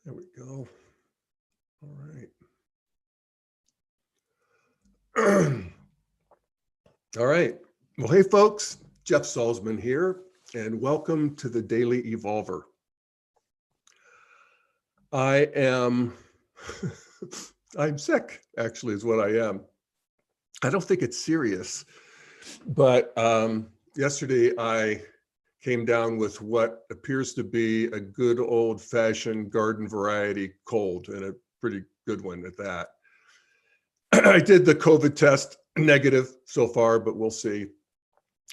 There we go. All right. All right. Well, hey, folks, Jeff Salzman here, and welcome to the Daily Evolver. I'm sick, actually, is what I am. I don't think it's serious, but yesterday I came down with what appears to be a good old-fashioned garden variety cold, and a pretty good one at that. I did the COVID test, negative so far, but we'll see.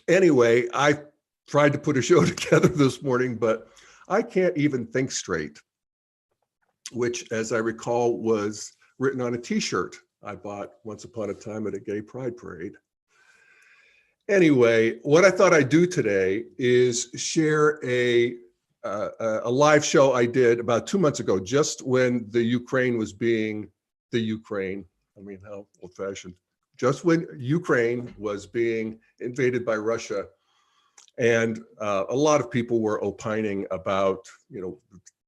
Anyway, I tried to put a show together this morning, but I can't even think straight, which, as I recall, was written on a t-shirt I bought once upon a time at a gay pride parade. Anyway, what I thought I'd do today is share a live show I did about 2 months ago, just when the Ukraine was being the Ukraine. I mean, how old-fashioned. Just when Ukraine was being invaded by Russia. And a lot of people were opining about,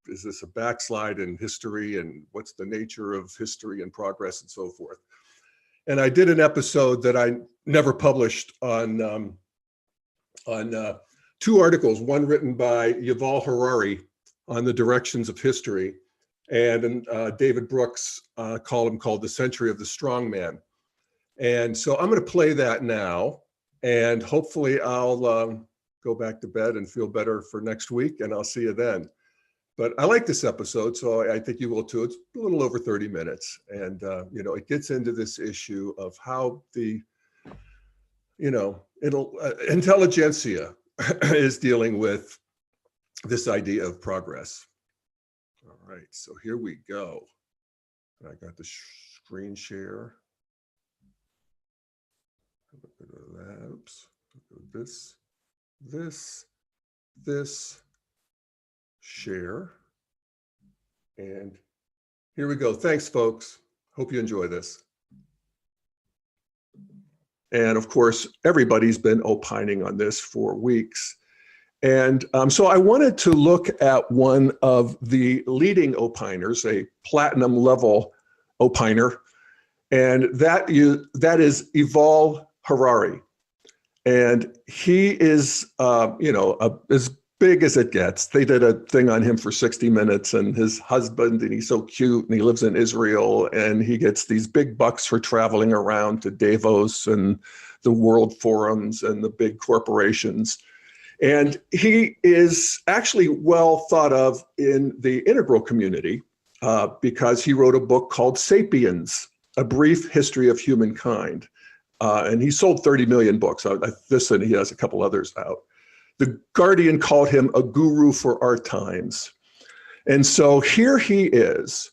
is this a backslide in history, and what's the nature of history and progress and so forth. And I did an episode that I never published on two articles, one written by Yuval Harari on the directions of history, and David Brooks' column called The Century of the Strongman. And so I'm going to play that now, and hopefully I'll go back to bed and feel better for next week, and I'll see you then. But I like this episode, so I think you will too. It's a little over 30 minutes, and it gets into this issue of how the intelligentsia is dealing with this idea of progress. All right, so here we go. I got the screen share. Oops. This, share. And here we go. Thanks, folks. Hope you enjoy this. And of course, everybody's been opining on this for weeks. And so I wanted to look at one of the leading opiners, a platinum level opiner, and that is Yuval Harari. And he is, as big as it gets. They did a thing on him for 60 Minutes, and his husband, and he's so cute, and he lives in Israel, and he gets these big bucks for traveling around to Davos and the world forums and the big corporations. And he is actually well thought of in the integral community because he wrote a book called Sapiens, A Brief History of Humankind. And he sold 30 million books. This, and he has a couple others out. The Guardian called him a guru for our times. And so here he is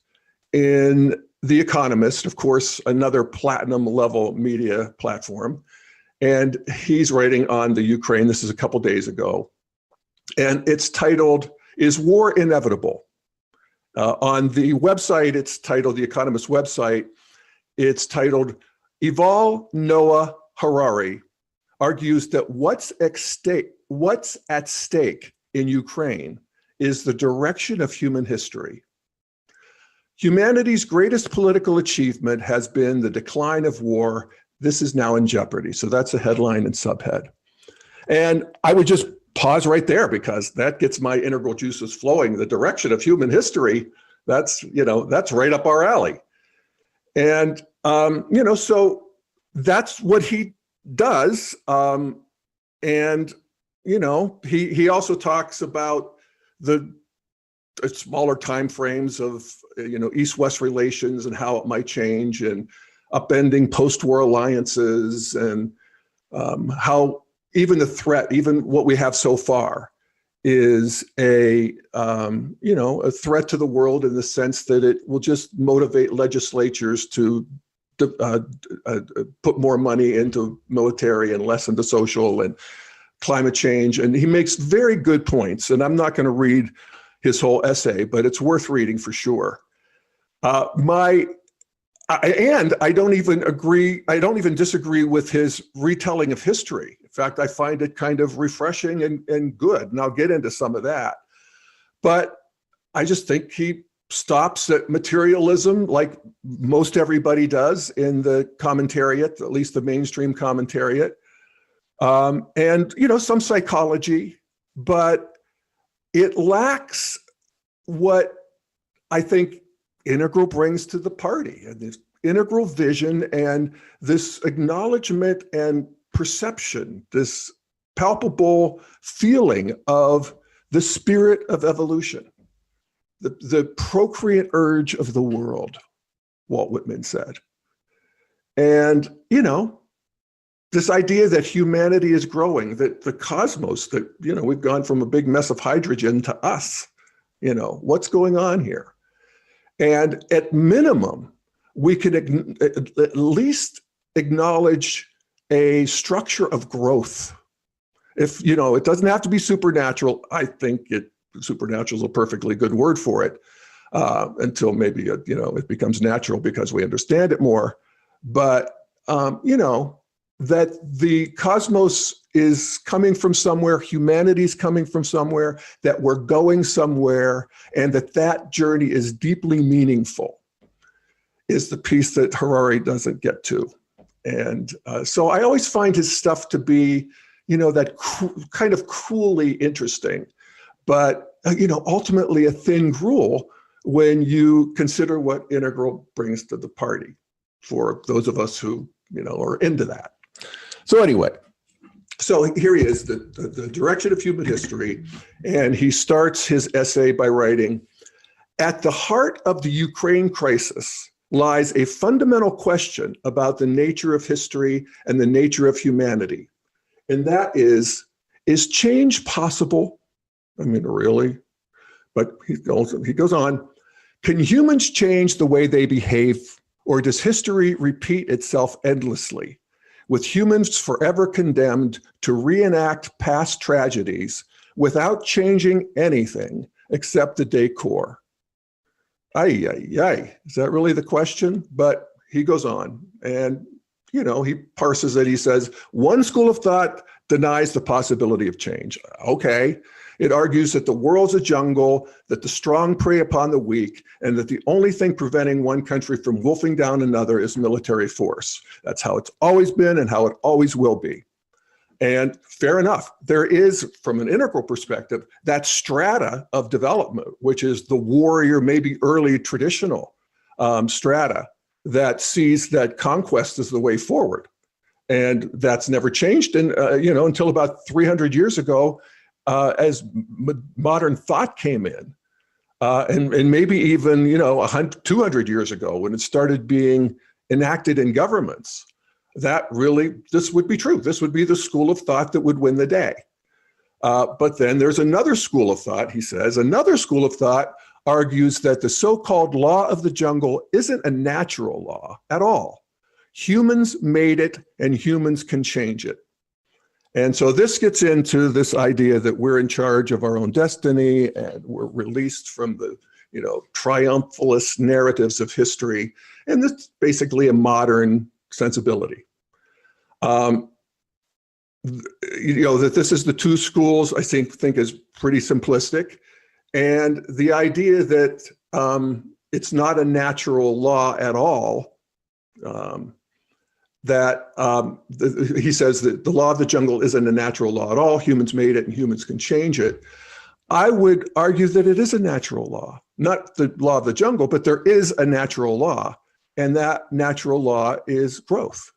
in The Economist, of course, another platinum level media platform. And he's writing on the Ukraine. This is a couple days ago. And it's titled, Is War Inevitable? On the website, it's titled, the Economist website, it's titled, Yuval Noah Harari argues that what's at stake in Ukraine is the direction of human history. Humanity's greatest political achievement has been the decline of war. This is now in jeopardy. So that's a headline and subhead. And I would just pause right there because that gets my integral juices flowing. The direction of human history, that's right up our alley. And, so that's what he does. And he also talks about the smaller time frames of, East-West relations and how it might change, and upending post-war alliances, and how even the threat, even what we have so far, is a threat to the world in the sense that it will just motivate legislatures to put more money into military and less into social and climate change. And he makes very good points. And I'm not going to read his whole essay, but it's worth reading for sure. I don't even disagree with his retelling of history. In fact, I find it kind of refreshing and good. And I'll get into some of that. But I just think he stops at materialism, like most everybody does in the commentariat, at least the mainstream commentariat, and some psychology, but it lacks what I think Integral brings to the party, and this integral vision and this acknowledgement and perception, this palpable feeling of the spirit of evolution, the procreant urge of the world, Walt Whitman said. And, this idea that humanity is growing, that the cosmos, that, we've gone from a big mess of hydrogen to us, what's going on here? And at minimum, we can at least acknowledge a structure of growth. If, it doesn't have to be supernatural. I think supernatural is a perfectly good word for it, until maybe, it becomes natural because we understand it more. But, that the cosmos is coming from somewhere, humanity's coming from somewhere, that we're going somewhere, and that journey is deeply meaningful, is the piece that Harari doesn't get to. And so I always find his stuff to be, that kind of coolly interesting, but, ultimately a thin gruel when you consider what Integral brings to the party for those of us who, are into that. So anyway, so here he is, the direction of human history, and he starts his essay by writing, "At the heart of the Ukraine crisis lies a fundamental question about the nature of history and the nature of humanity. And that is change possible?" I mean, really? But he goes on, "Can humans change the way they behave, or does history repeat itself endlessly, with humans forever condemned to reenact past tragedies without changing anything except the decor?" Ay, ay, ay. Is that really the question? But he goes on and, he parses it. He says, "One school of thought denies the possibility of change." Okay. It argues that the world's a jungle, that the strong prey upon the weak, and that the only thing preventing one country from wolfing down another is military force. That's how it's always been and how it always will be. And fair enough, there is, from an Integral perspective, that strata of development, which is the warrior, maybe early traditional strata that sees that conquest is the way forward. And that's never changed, and until about 300 years ago, as modern thought came in, and maybe even 200 years ago when it started being enacted in governments, that really, this would be true. This would be the school of thought that would win the day. But then there's another school of thought, he says, another school of thought argues that the so-called law of the jungle isn't a natural law at all. Humans made it and humans can change it. And so this gets into this idea that we're in charge of our own destiny and we're released from the, triumphalist narratives of history. And this is basically a modern sensibility. That this is the two schools, I think is pretty simplistic. And the idea that it's not a natural law at all, he says that the law of the jungle isn't a natural law at all. Humans made it and humans can change it. I would argue that it is a natural law, not the law of the jungle, but there is a natural law, and that natural law is growth.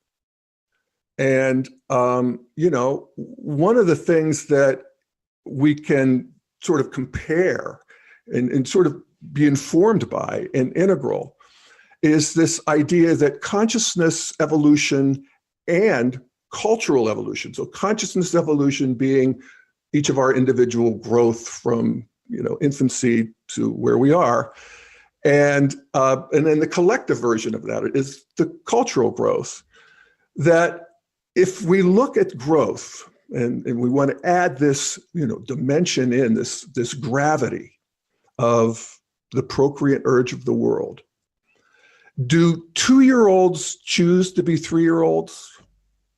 And, one of the things that we can sort of compare and sort of be informed by in Integral is this idea that consciousness evolution and cultural evolution, so consciousness evolution being each of our individual growth from infancy to where we are, and then the collective version of that is the cultural growth. That if we look at growth and we want to add this dimension in, this gravity of the procreant urge of the world, do 2-year-olds choose to be 3-year-olds?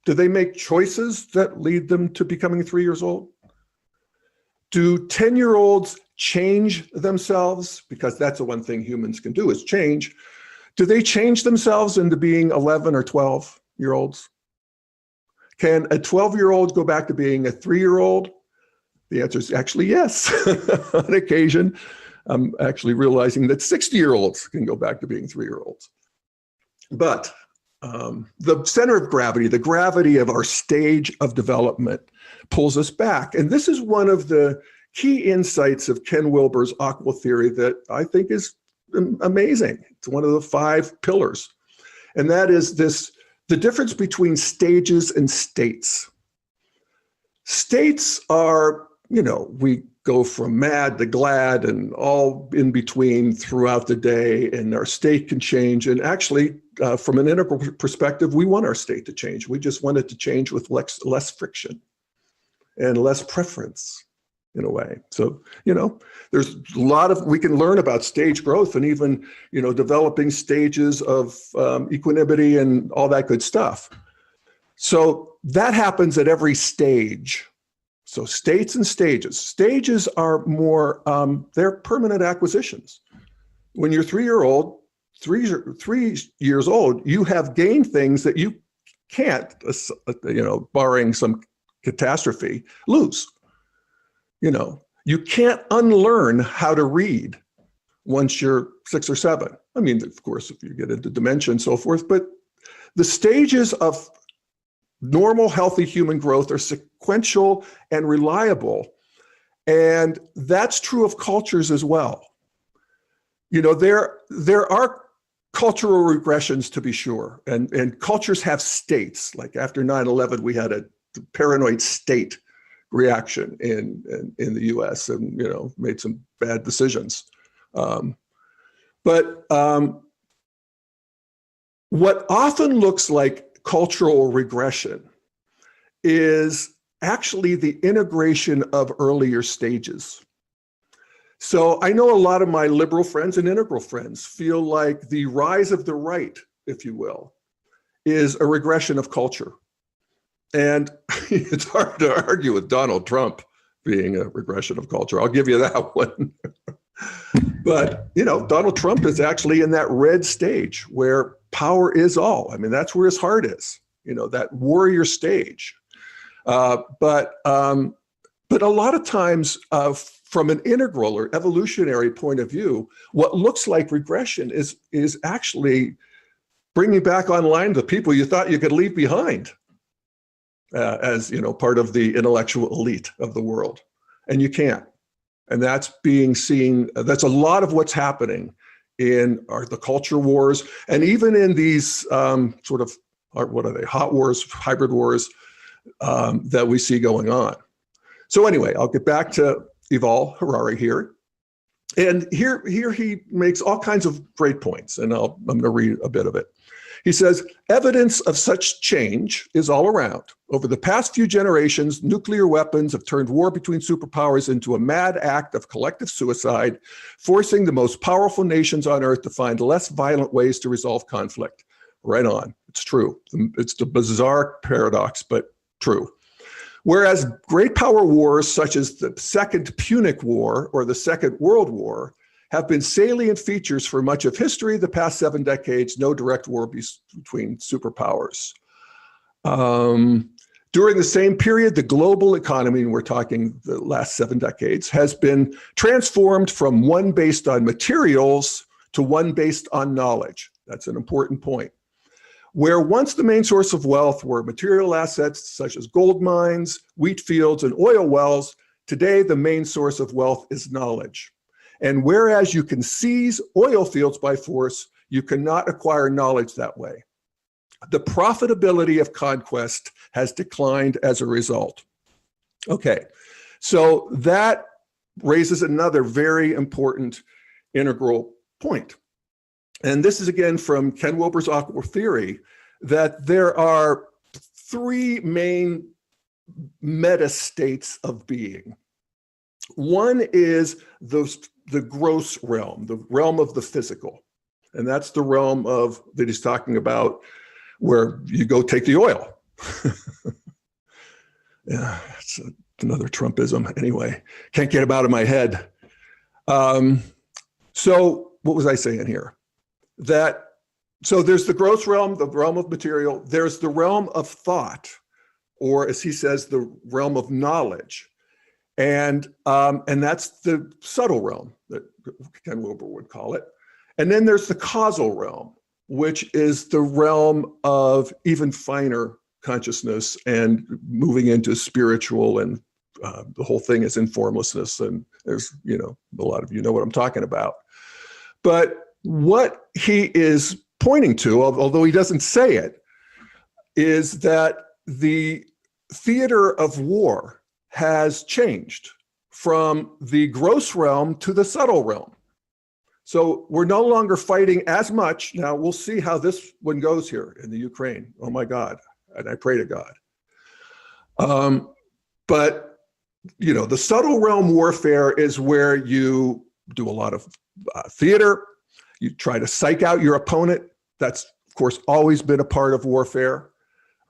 Do they make choices that lead them to becoming 3 years old? Do 10-year-olds change themselves? Because that's the one thing humans can do, is change. Do they change themselves into being 11 or 12-year-olds? Can a 12-year-old go back to being a 3-year-old? The answer is actually yes. On occasion, I'm actually realizing that 60-year-olds can go back to being 3-year-olds. But the center of gravity, the gravity of our stage of development, pulls us back. And this is one of the key insights of Ken Wilber's aqua theory that I think is amazing. It's one of the 5 pillars. And that is the difference between stages and states. States are, we go from mad to glad and all in between throughout the day, and our state can change. And actually, from an integral perspective, we want our state to change. We just want it to change with less friction and less preference, in a way. So, there's a lot we can learn about stage growth and even, developing stages of equanimity and all that good stuff. So that happens at every stage. So states and stages. Stages are more, they're permanent acquisitions. When you're 3 years old, you have gained things that you can't, barring some catastrophe, lose. You can't unlearn how to read once you're 6 or 7. I mean, of course, if you get into dementia and so forth, but the stages of normal, healthy human growth are sequential and reliable. And that's true of cultures as well. There are cultural regressions, to be sure, and cultures have states. Like after 9/11, we had a paranoid state reaction in the US and, made some bad decisions. But what often looks like cultural regression is actually the integration of earlier stages. So I know a lot of my liberal friends and integral friends feel like the rise of the right, if you will, is a regression of culture. And it's hard to argue with Donald Trump being a regression of culture. I'll give you that one. But, Donald Trump is actually in that red stage where power is all. I mean, that's where his heart is, that warrior stage. But a lot of times, from an integral or evolutionary point of view, what looks like regression is actually bringing back online the people you thought you could leave behind. As part of the intellectual elite of the world, and you can't. And that's being seen. That's a lot of what's happening in the culture wars, and even in these sort of what are they? Hot wars, hybrid wars that we see going on. So anyway, I'll get back to Yuval Harari here, and here he makes all kinds of great points, and I'm going to read a bit of it. He says, evidence of such change is all around. Over the past few generations, nuclear weapons have turned war between superpowers into a mad act of collective suicide, forcing the most powerful nations on Earth to find less violent ways to resolve conflict. Right on. It's true. It's a bizarre paradox, but true. Whereas great power wars such as the Second Punic War or the Second World War have been salient features for much of history, the past 7 decades, no direct war between superpowers. During the same period, the global economy, and we're talking the last 7 decades, has been transformed from one based on materials to one based on knowledge. That's an important point. Where once the main source of wealth were material assets such as gold mines, wheat fields, and oil wells, today the main source of wealth is knowledge. And whereas you can seize oil fields by force, you cannot acquire knowledge that way. The profitability of conquest has declined as a result. Okay, so that raises another very important integral point. And this is again from Ken Wilber's aqua theory, that there are 3 main meta states of being. One is the gross realm, the realm of the physical. And that's the realm of that he's talking about where you go take the oil. Yeah, it's a another Trumpism. Anyway, can't get him out of my head. So what was I saying here? So there's the gross realm, the realm of material. There's the realm of thought, or as he says, the realm of knowledge. And that's the subtle realm that Ken Wilber would call it. And then there's the causal realm, which is the realm of even finer consciousness and moving into spiritual, and the whole thing is in formlessness. And there's, a lot of you know what I'm talking about. But what he is pointing to, although he doesn't say it, is that the theater of war has changed from the gross realm to the subtle realm. So we're no longer fighting as much. Now we'll see how this one goes here in the Ukraine. Oh my God. And I pray to God. But, the subtle realm warfare is where you do a lot of theater. You try to psych out your opponent. That's, of course, always been a part of warfare.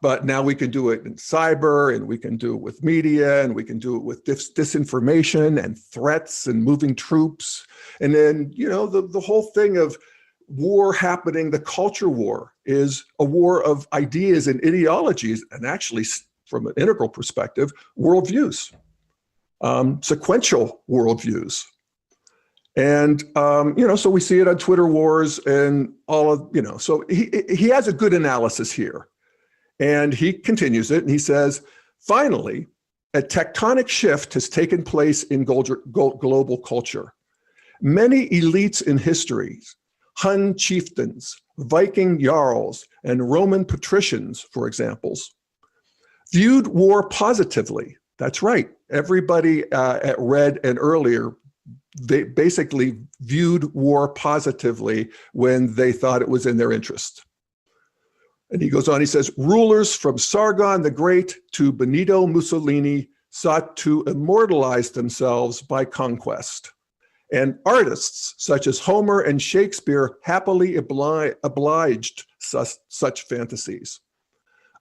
But now we can do it in cyber, and we can do it with media, and we can do it with disinformation and threats and moving troops. And then, the whole thing of war happening, the culture war, is a war of ideas and ideologies, and actually, from an integral perspective, worldviews, sequential worldviews. And, so we see it on Twitter wars and all of, so he has a good analysis here. And he continues it, and he says, finally, a tectonic shift has taken place in global culture. Many elites in history, Hun chieftains, Viking jarls, and Roman patricians, for examples, viewed war positively. That's right. Everybody at Red and earlier, they basically viewed war positively when they thought it was in their interest. And he goes on, he says, rulers from Sargon the Great to Benito Mussolini sought to immortalize themselves by conquest. And artists such as Homer and Shakespeare happily obliged such fantasies.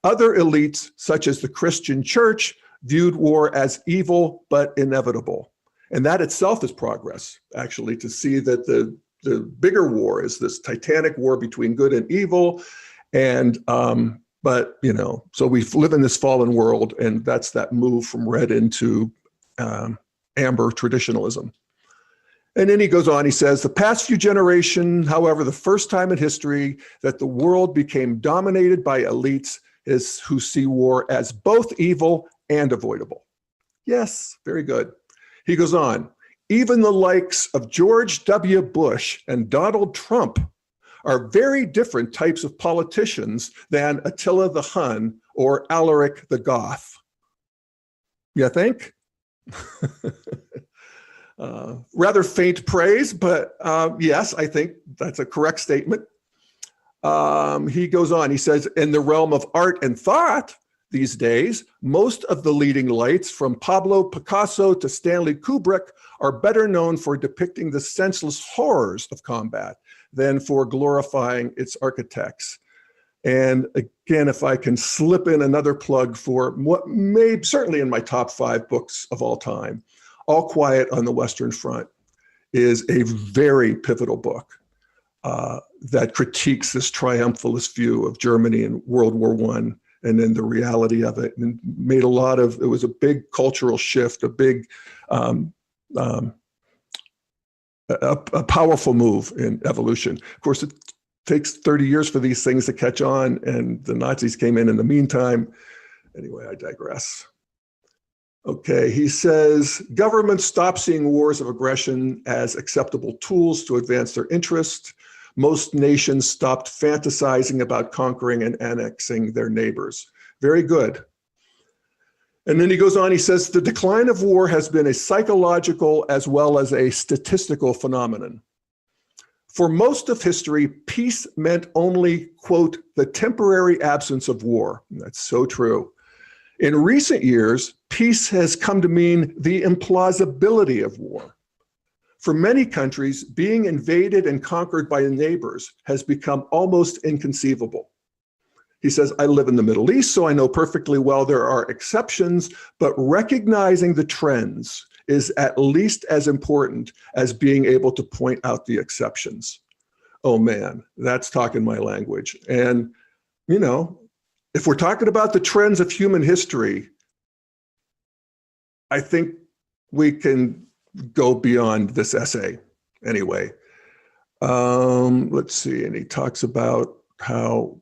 Other elites, such as the Christian church, viewed war as evil but inevitable. And that itself is progress, actually, to see that the bigger war is this titanic war between good and evil. And, but, so we live in this fallen world, and that's that move from red into amber traditionalism. And then he goes on, he says, the past few generations, however, the first time in history that the world became dominated by elites is who see war as both evil and avoidable. Yes, very good. He goes on, even the likes of George W. Bush and Donald Trump are very different types of politicians than Attila the Hun or Alaric the Goth. You think? Rather faint praise, but yes, I think that's a correct statement. He goes on, he says, in the realm of art and thought these days, most of the leading lights from Pablo Picasso to Stanley Kubrick are better known for depicting the senseless horrors of combat than for glorifying its architects. And again, if I can slip in another plug for what may, certainly in my top 5 books of all time, All Quiet on the Western Front is a very pivotal book that critiques this triumphalist view of Germany in World War I, and then the reality of it, and made it was a big cultural shift, a big, a powerful move in evolution. Of course, it takes 30 years for these things to catch on, and the Nazis came in the meantime. Anyway, I digress. Okay, he says, governments stop seeing wars of aggression as acceptable tools to advance their interest. Most nations stopped fantasizing about conquering and annexing their neighbors. Very good. And then he goes on, he says, the decline of war has been a psychological as well as a statistical phenomenon. For most of history, peace meant only, quote, the temporary absence of war. And that's so true. In recent years, peace has come to mean the implausibility of war. For many countries, being invaded and conquered by neighbors has become almost inconceivable. He says, I live in the Middle East, so I know perfectly well there are exceptions, but recognizing the trends is at least as important as being able to point out the exceptions. Oh man, that's talking my language. And, you know, if we're talking about the trends of human history, I think we can go beyond this essay anyway. Let's see, and he talks about how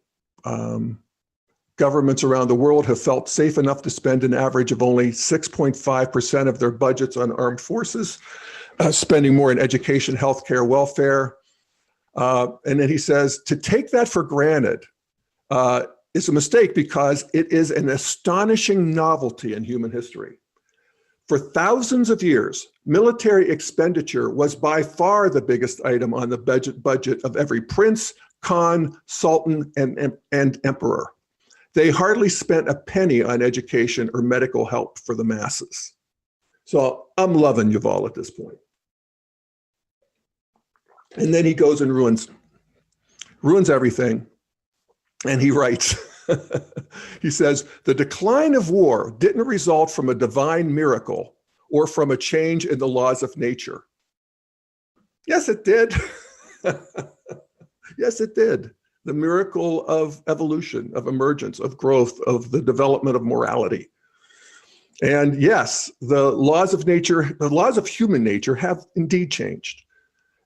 governments around the world have felt safe enough to spend an average of only 6.5% of their budgets on armed forces, spending more in education, healthcare, welfare. And then he says, to take that for granted is a mistake because it is an astonishing novelty in human history. For thousands of years, military expenditure was by far the biggest item on the budget of every prince, khan, sultan, and emperor. They hardly spent a penny on education or medical help for the masses. So I'm loving Yuval at this point. And then he goes and ruins everything. And he writes, he says, the decline of war didn't result from a divine miracle or from a change in the laws of nature. Yes, it did. Yes, it did. The miracle of evolution, of emergence, of growth, of the development of morality. And yes, the laws of nature, the laws of human nature have indeed changed.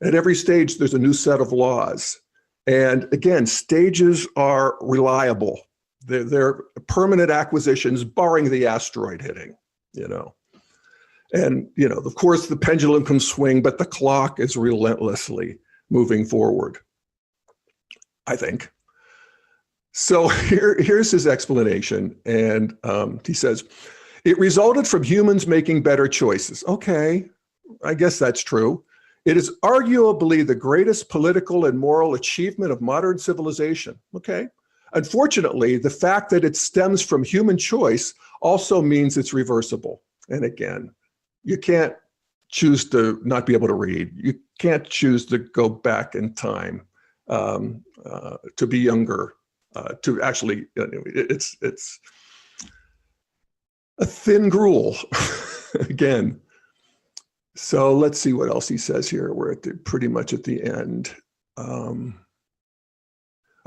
At every stage, there's a new set of laws. And again, stages are reliable. They're permanent acquisitions, barring the asteroid hitting, you know. And, you know, of course, the pendulum can swing, but the clock is relentlessly moving forward, I think. So here's his explanation. And he says, it resulted from humans making better choices. Okay, I guess that's true. It is arguably the greatest political and moral achievement of modern civilization. Okay. Unfortunately, the fact that it stems from human choice also means it's reversible. And again, you can't choose to not be able to read. You can't choose to go back in time to be younger, to actually, it's a thin gruel again. So let's see what else he says here. We're at pretty much at the end.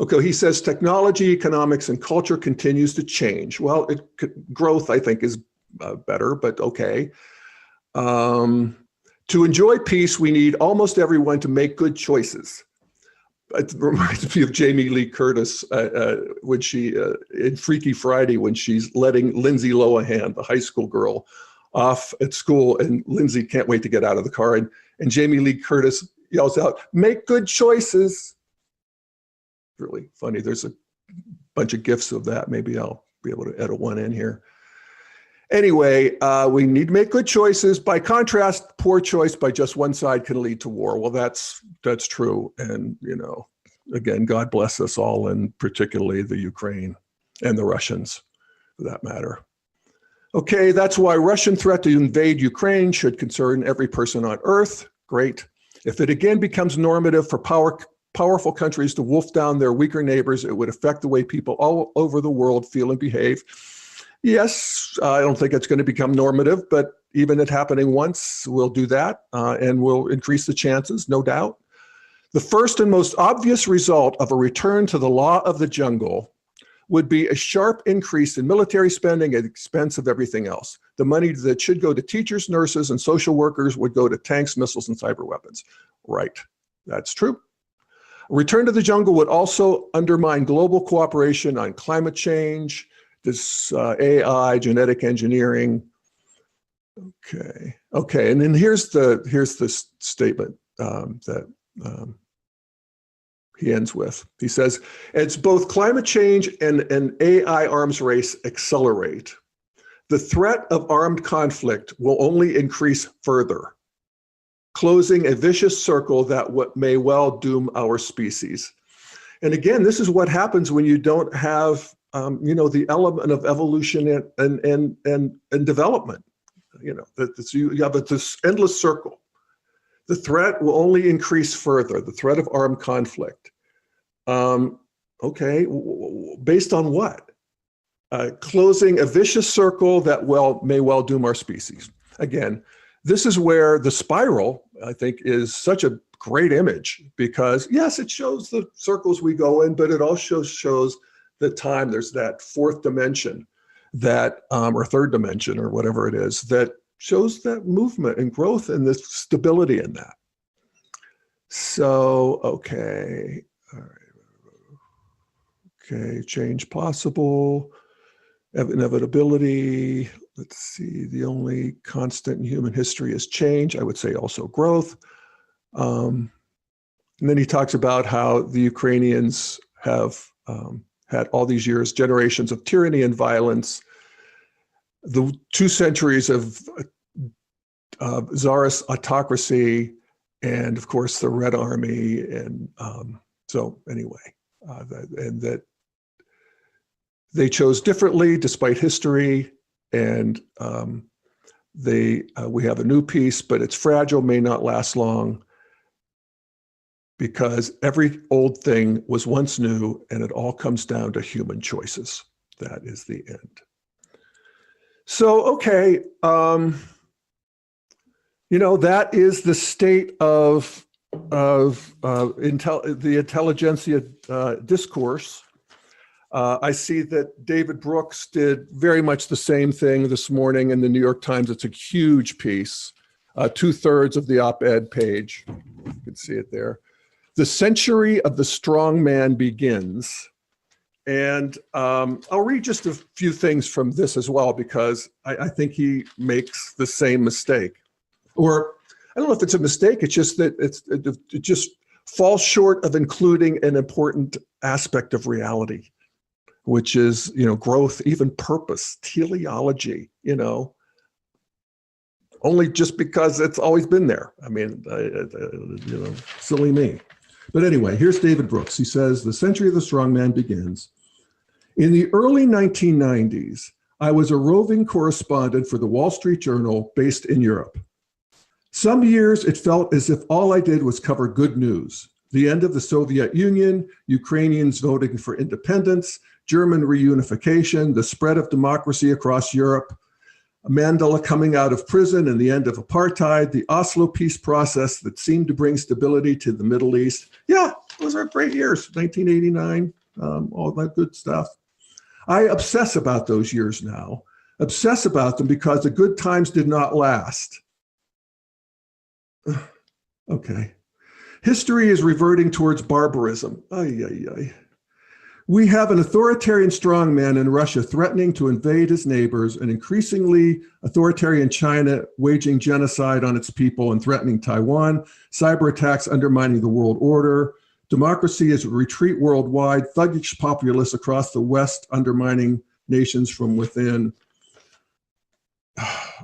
Okay, he says technology, economics, and culture continues to change. Well, growth, I think, is better, but okay. To enjoy peace, we need almost everyone to make good choices. It reminds me of Jamie Lee Curtis when she, in Freaky Friday, when she's letting Lindsay Lohan, the high school girl, off at school, and Lindsay can't wait to get out of the car, and Jamie Lee Curtis yells out, "Make good choices." Really funny. There's a bunch of GIFs of that. Maybe I'll be able to edit one in here. Anyway, we need to make good choices. By contrast, poor choice by just one side can lead to war. Well, that's true. And, you know, again, God bless us all, and particularly the Ukraine and the Russians, for that matter. Okay, that's why Russian threat to invade Ukraine should concern every person on Earth. Great. If it again becomes normative for powerful countries to wolf down their weaker neighbors, it would affect the way people all over the world feel and behave. Yes, I don't think it's going to become normative, but even it happening once will do that, and will increase the chances, no doubt. The first and most obvious result of a return to the law of the jungle would be a sharp increase in military spending at the expense of everything else. The money that should go to teachers, nurses, and social workers would go to tanks, missiles, and cyber weapons. Right, that's true. A return to the jungle would also undermine global cooperation on climate change, this AI, genetic engineering. Okay, and then here's the statement that he ends with. He says, as both climate change and an AI arms race accelerate, the threat of armed conflict will only increase further, closing a vicious circle that may well doom our species. And again, this is what happens when you don't have, you know, the element of evolution and development. You know, you have this endless circle. The threat will only increase further, the threat of armed conflict. Okay, based on what? Closing a vicious circle that may well doom our species. Again, this is where the spiral, I think, is such a great image, because yes, it shows the circles we go in, but it also shows the time. There's that fourth dimension that, or third dimension, or whatever it is, that shows that movement and growth and the stability in that. So, okay, all right. Okay, change possible, inevitability. Let's see, the only constant in human history is change. I would say also growth. And then he talks about how the Ukrainians have had all these years, generations of tyranny and violence, the 2 centuries of czarist autocracy, and of course the Red Army. And so anyway, and that they chose differently despite history, and we have a new peace, but it's fragile, may not last long, because every old thing was once new, and it all comes down to human choices. That is the end. So, okay, that is the state of the intelligentsia discourse. I see that David Brooks did very much the same thing this morning in the New York Times. It's a huge piece, 2/3 of the op-ed page. You can see it there. The century of the strongman begins. And I'll read just a few things from this as well, because I think he makes the same mistake. Or I don't know if it's a mistake, it's just that it just falls short of including an important aspect of reality, which is, growth, even purpose, teleology, only just because it's always been there. I mean, silly me. But anyway, here's David Brooks. He says, the century of the strongman begins. In the early 1990s, I was a roving correspondent for the Wall Street Journal based in Europe. Some years it felt as if all I did was cover good news. The end of the Soviet Union, Ukrainians voting for independence, German reunification, the spread of democracy across Europe, Mandela coming out of prison and the end of apartheid, the Oslo peace process that seemed to bring stability to the Middle East. Yeah, those are great years, 1989, all that good stuff. I obsess about those years now, obsess about them because the good times did not last. Okay. History is reverting towards barbarism. Ay, ay, ay. We have an authoritarian strongman in Russia threatening to invade his neighbors, an increasingly authoritarian China waging genocide on its people and threatening Taiwan, cyber attacks undermining the world order, democracy is a retreat worldwide, thuggish populists across the West undermining nations from within.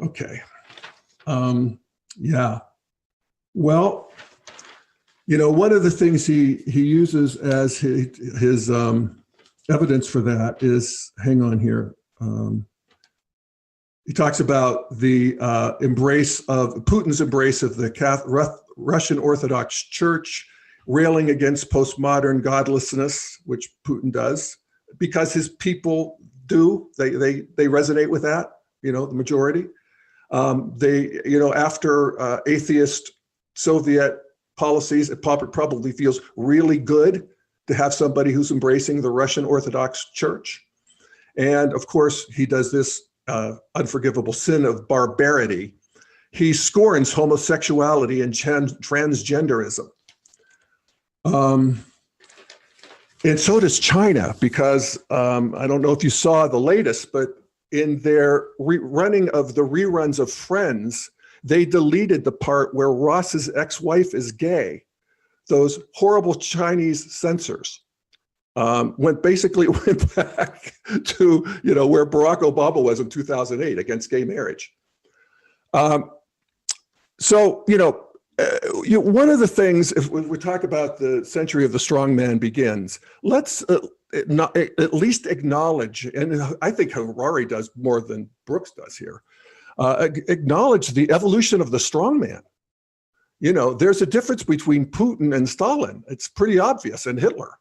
Okay. Yeah. Well, one of the things he uses as his evidence for that is, hang on here. He talks about the Putin's embrace of the Russian Orthodox Church, railing against postmodern godlessness, which Putin does, because his people do. They resonate with that. The majority. After atheist Soviet policies, it probably feels really good to have somebody who's embracing the Russian Orthodox Church. And of course, he does this unforgivable sin of barbarity. He scorns homosexuality and transgenderism. And so does China, because I don't know if you saw the latest, but in their running of the reruns of Friends, they deleted the part where Ross's ex-wife is gay. Those horrible Chinese censors went back to where Barack Obama was in 2008 against gay marriage. So one of the things, if we talk about the century of the strongman begins, let's at least acknowledge, and I think Harari does more than Brooks does here, acknowledge the evolution of the strongman. There's a difference between Putin and Stalin. It's pretty obvious, and Hitler.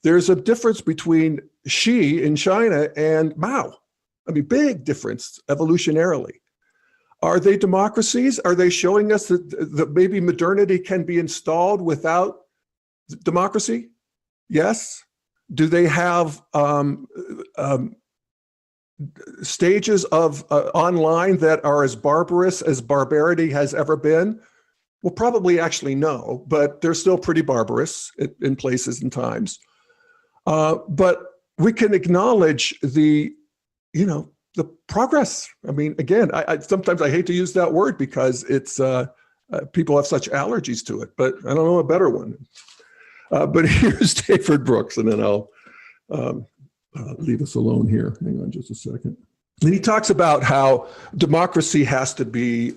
There's a difference between Xi in China and Mao. I mean, big difference evolutionarily. Are they democracies? Are they showing us that maybe modernity can be installed without democracy? Yes. Do they have stages of online that are as barbarous as barbarity has ever been? Well, probably actually no, but they're still pretty barbarous in places and times. But we can acknowledge the progress. I mean, again, I sometimes I hate to use that word because it's people have such allergies to it, but I don't know a better one. But here's David Brooks, and then I'll leave us alone here. Hang on just a second. And he talks about how democracy has to be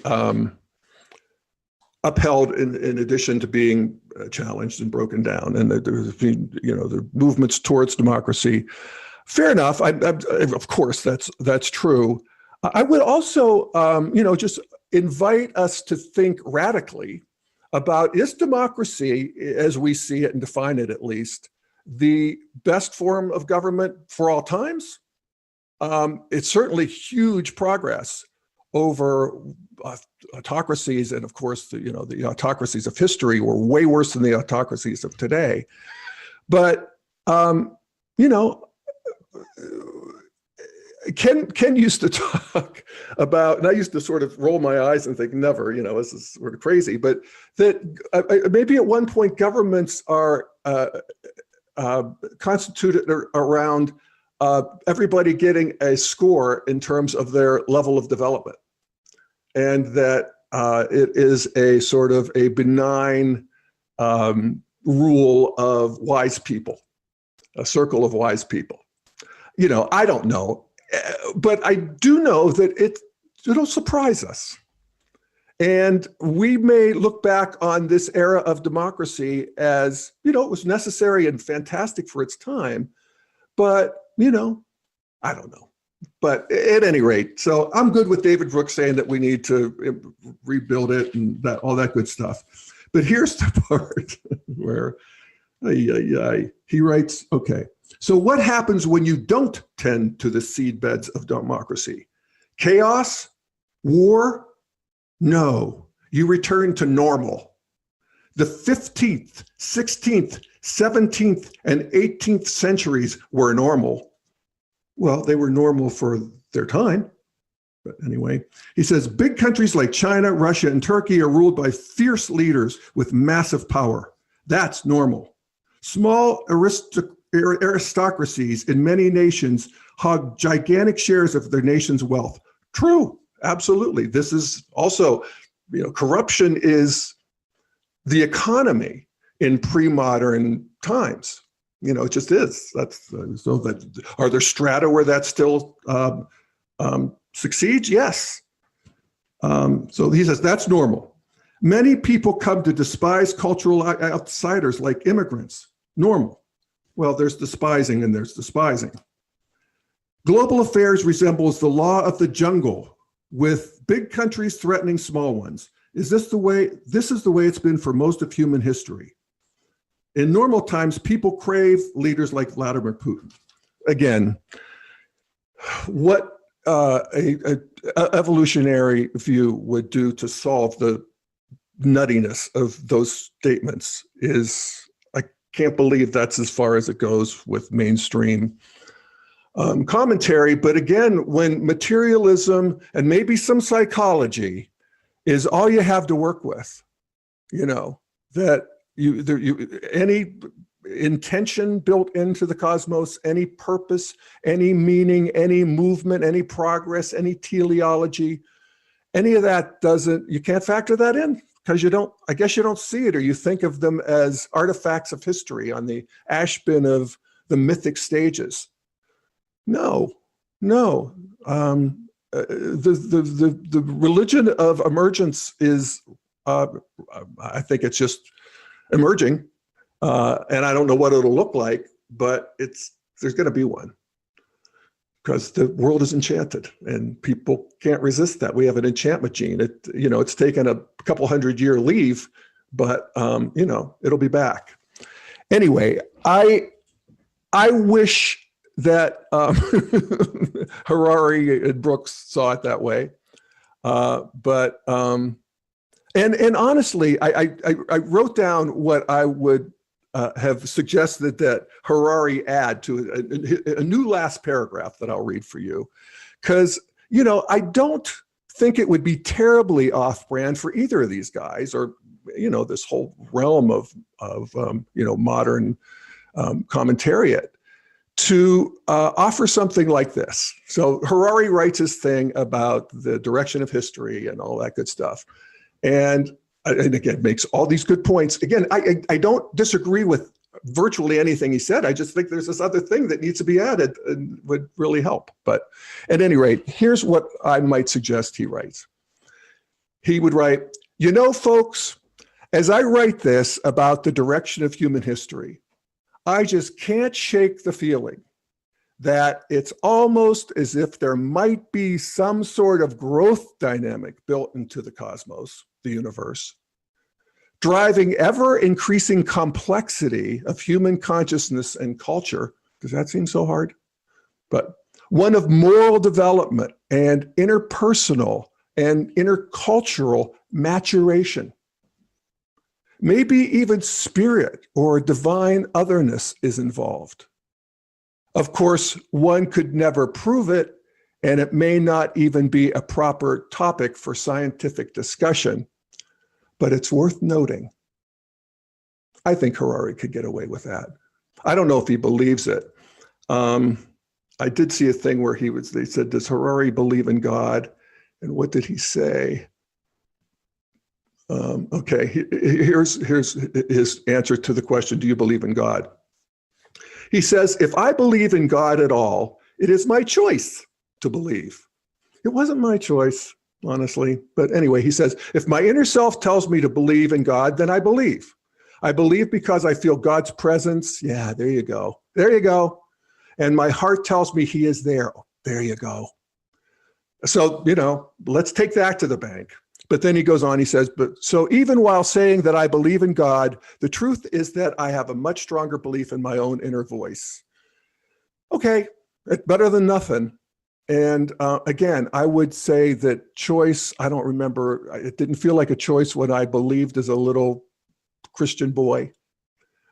upheld in addition to being challenged and broken down, and the movements towards democracy. Fair enough. Of course, that's true. I would also, just invite us to think radically about, is democracy, as we see it and define it at least, the best form of government for all times? It's certainly huge progress over autocracies, and of course, the autocracies of history were way worse than the autocracies of today. But Ken used to talk about, and I used to sort of roll my eyes and think, never, this is sort of crazy, but that maybe at one point governments are constituted around everybody getting a score in terms of their level of development. And that it is a sort of a benign rule of wise people, a circle of wise people. I don't know, but I do know that it'll surprise us. And we may look back on this era of democracy as, it was necessary and fantastic for its time, but, I don't know. But at any rate, so I'm good with David Brooks saying that we need to rebuild it and all that good stuff. But here's the part where he writes, okay, so what happens when you don't tend to the seedbeds of democracy? Chaos? War? No, you return to normal. The 15th, 16th, 17th, and 18th centuries were normal. Well, they were normal for their time. But anyway, he says, big countries like China, Russia, and Turkey are ruled by fierce leaders with massive power. That's normal. Small aristocracies in many nations hog gigantic shares of their nation's wealth. True, absolutely. This is also, corruption is the economy in pre-modern times. It just is. That's so that are there strata where that still succeeds? Yes. So he says that's normal. Many people come to despise cultural outsiders like immigrants. Normal. Well, there's despising and there's despising. Global affairs resembles the law of the jungle, with big countries threatening small ones. Is this the way? This is the way it's been for most of human history. In normal times, people crave leaders like Vladimir Putin. Again, what a evolutionary view would do to solve the nuttiness of those statements is, I can't believe that's as far as it goes with mainstream commentary. But again, when materialism and maybe some psychology is all you have to work with, that any intention built into the cosmos, any purpose, any meaning, any movement, any progress, any teleology, any of that you can't factor that in because I guess you don't see it, or you think of them as artifacts of history on the ash bin of the mythic stages. No. The religion of emergence is, I think it's just emerging, and I don't know what it'll look like, but there's going to be one because the world is enchanted and people can't resist that. We have an enchantment gene. It's taken a couple 100-year leave, but it'll be back. Anyway, I wish that Harari and Brooks saw it that way. But honestly, I wrote down what I would have suggested that Harari add to a new last paragraph that I'll read for you. Because, I don't think it would be terribly off-brand for either of these guys, or, this whole realm of modern commentariat, to offer something like this. So Harari writes his thing about the direction of history and all that good stuff. And again, makes all these good points. Again, I don't disagree with virtually anything he said. I just think there's this other thing that needs to be added and would really help. But at any rate, here's what I might suggest he writes. He would write, folks, as I write this about the direction of human history, I just can't shake the feeling that it's almost as if there might be some sort of growth dynamic built into the cosmos, the universe, driving ever increasing complexity of human consciousness and culture. Does that seem so hard? But one of moral development and interpersonal and intercultural maturation. Maybe even spirit or divine otherness is involved. Of course, one could never prove it, and it may not even be a proper topic for scientific discussion, but it's worth noting. I think Harari could get away with that. I don't know if he believes it. I did see a thing where they said, does Harari believe in God? And what did he say? Okay, here's his answer to the question, do you believe in God? He says, if I believe in God at all, it is my choice to believe. It wasn't my choice, honestly. But anyway, he says, if my inner self tells me to believe in God, then I believe. I believe because I feel God's presence. Yeah, there you go. There you go. And my heart tells me he is there. There you go. So, let's take that to the bank. But then he goes on, he says, so even while saying that I believe in God, the truth is that I have a much stronger belief in my own inner voice. Okay, it's better than nothing. And again, I would say that choice, I don't remember, it didn't feel like a choice when I believed as a little Christian boy,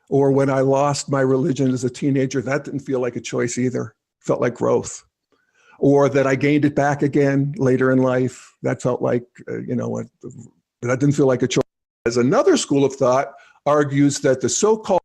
or when I lost my religion as a teenager. That didn't feel like a choice either. It felt like growth. Or that I gained it back again later in life. That felt like, that didn't feel like a choice. As another school of thought argues that the so-called